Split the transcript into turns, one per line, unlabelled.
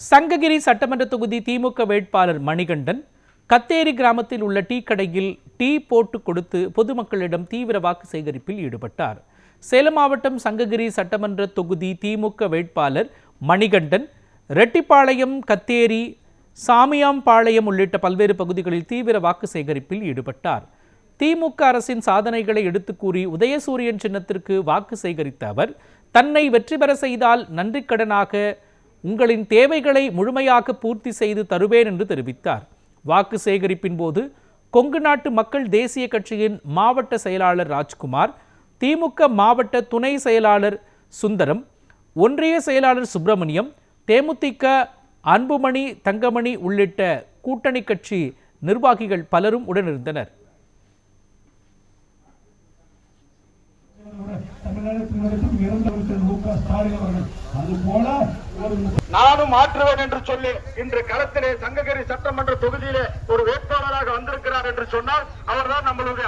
சங்ககிரி சட்டமன்ற தொகுதி திமுக வேட்பாளர் மணிகண்டன் கத்தேரி கிராமத்தில் உள்ள டீ கடையில் டீ போட்டு கொடுத்து பொதுமக்களிடம் தீவிர வாக்கு சேகரிப்பில் ஈடுபட்டார். சேலம் மாவட்டம் சங்ககிரி சட்டமன்ற தொகுதி திமுக வேட்பாளர் மணிகண்டன் ரெட்டிப்பாளையம், கத்தேரி, சாமியாம்பாளையம் உள்ளிட்ட பல்வேறு பகுதிகளில் தீவிர வாக்கு சேகரிப்பில் ஈடுபட்டார். திமுக அரசின் சாதனைகளை எடுத்துக் கூறி உதயசூரியன் சின்னத்திற்கு வாக்கு சேகரித்த அவர், தன்னை வெற்றி பெற செய்தால் நன்றிக்கடனாக உங்களின் தேவைகளை முழுமையாக பூர்த்தி செய்து தருவேன் என்று தெரிவித்தார். வாக்கு சேகரிப்பின் போது கொங்கு நாட்டு மக்கள் தேசிய கட்சியின் மாவட்ட செயலாளர் ராஜ்குமார், திமுக மாவட்ட துணை செயலாளர் சுந்தரம், ஒன்றிய செயலாளர் சுப்பிரமணியம், தேமுதிக அன்புமணி, தங்கமணி உள்ளிட்ட கூட்டணி கட்சி நிர்வாகிகள் பலரும் உடனிருந்தனர்.
நானும் மாற்றுவேன் என்று சொல்லி இன்று களத்திலே சங்ககிரி சட்டமன்ற தொகுதியிலே ஒரு வேட்பாளராக வந்திருக்கிறார் என்று சொன்னால் அவர்தான் நம்மளுடைய